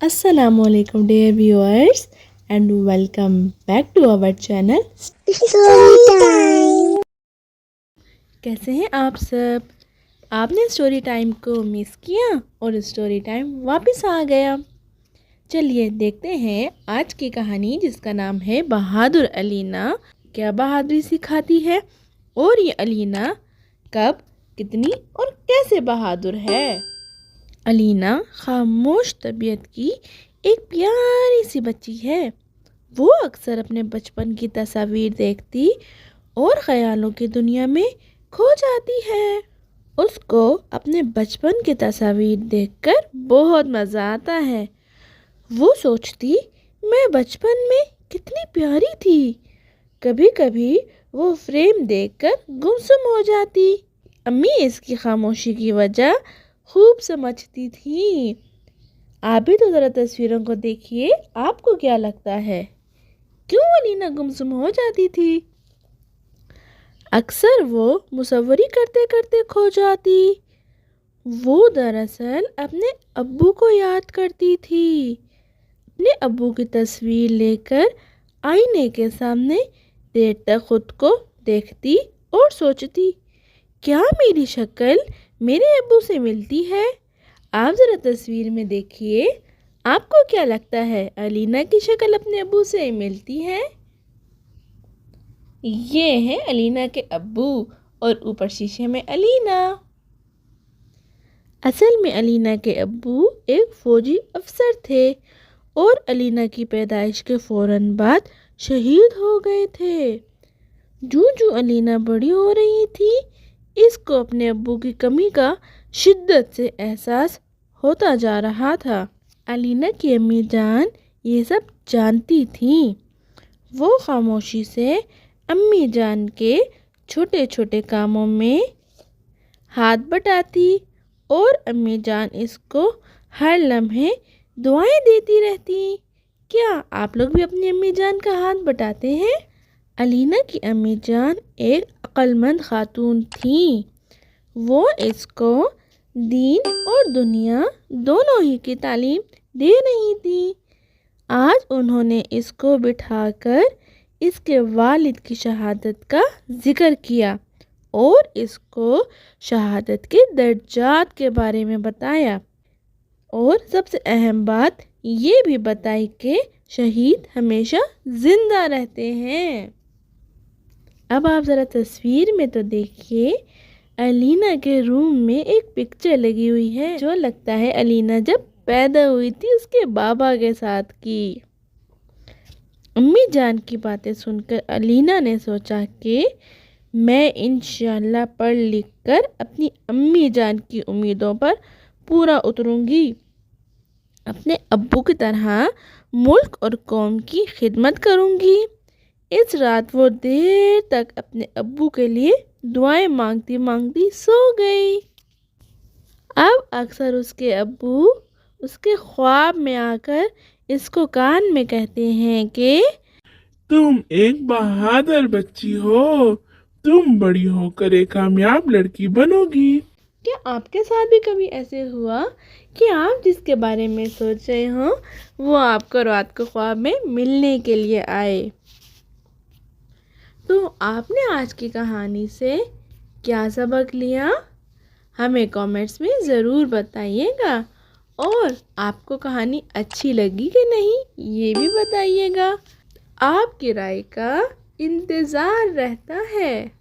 Assalamu alaikum dear viewers and welcome back to our channel. Story time. कैसे हैं आप सब? आपने स्टोरी टाइम को मिस किया और स्टोरी टाइम वापस आ गया। चलिए देखते हैं आज की कहानी जिसका नाम है बहादुर अलीना क्या बहादुरी सिखाती है और ये अलीना कब कितनी और कैसे बहादुर है। अलीना खामोश तबीयत की एक प्यारी सी बच्ची है। वो अक्सर अपने बचपन की तस्वीर देखती और ख्यालों की दुनिया में खो जाती है। उसको अपने बचपन की तस्वीर देखकर बहुत मज़ा आता है। वो सोचती मैं बचपन में कितनी प्यारी थी। कभी कभी वो फ्रेम देखकर गुमसुम हो जाती। अम्मी इसकी खामोशी की वजह खूब समझती थी। आप भी तो ज़रा तस्वीरों को देखिए, आपको क्या लगता है क्यों अलीना गुमसुम हो जाती थी? अक्सर वो मुसव्वरी करते करते खो जाती। वो दरअसल अपने अब्बू को याद करती थी। अपने अब्बू की तस्वीर लेकर आईने के सामने देर तक खुद को देखती और सोचती क्या मेरी शक्ल मेरे अब्बू से मिलती है। आप ज़रा तस्वीर में देखिए, आपको क्या लगता है अलीना की शक्ल अपने अब्बू से मिलती है? ये है अलीना के अब्बू और ऊपर शीशे में अलीना। असल में अलीना के अब्बू एक फौजी अफसर थे और अलीना की पैदाइश के फ़ौरन बाद शहीद हो गए थे। जो अलीना बड़ी हो रही थी इसको अपने अब्बू की कमी का शिद्दत से एहसास होता जा रहा था। अलीना की अम्मी जान ये सब जानती थी। वो खामोशी से अम्मी जान के छोटे छोटे कामों में हाथ बटाती और अम्मी जान इसको हर लम्हे दुआएं देती रहती। क्या आप लोग भी अपनी अम्मी जान का हाथ बटाते हैं? अलीना की अम्मी जान एक अक्लमंद खातून थी। वो इसको दीन और दुनिया दोनों ही की तालीम दे रही थी। आज उन्होंने इसको बिठाकर इसके वालिद की शहादत का जिक्र किया और इसको शहादत के दर्जात के बारे में बताया और सबसे अहम बात ये भी बताई कि शहीद हमेशा जिंदा रहते हैं। अब आप ज़रा तस्वीर में तो देखिए, अलीना के रूम में एक पिक्चर लगी हुई है जो लगता है अलीना जब पैदा हुई थी उसके बाबा के साथ की। अम्मी जान की बातें सुनकर अलीना ने सोचा कि मैं इंशाल्लाह पढ़ लिख कर अपनी अम्मी जान की उम्मीदों पर पूरा उतरूंगी। अपने अब्बू की तरह मुल्क और कौम की खिदमत करूंगी। इस रात वो देर तक अपने अब्बू के लिए दुआएं मांगती मांगती सो गई। अब अक्सर उसके अब्बू उसके ख्वाब में आकर इसको कान में कहते हैं कि तुम एक बहादुर बच्ची हो। तुम बड़ी होकर एक कामयाब लड़की बनोगी। क्या आपके साथ भी कभी ऐसे हुआ कि आप जिसके बारे में सोच रहे हो वो आपको रात को ख्वाब में मिलने के लिए आए? तो आपने आज की कहानी से क्या सबक लिया? हमें कमेंट्स में ज़रूर बताइएगा और आपको कहानी अच्छी लगी कि नहीं ये भी बताइएगा। आपकी राय का इंतज़ार रहता है।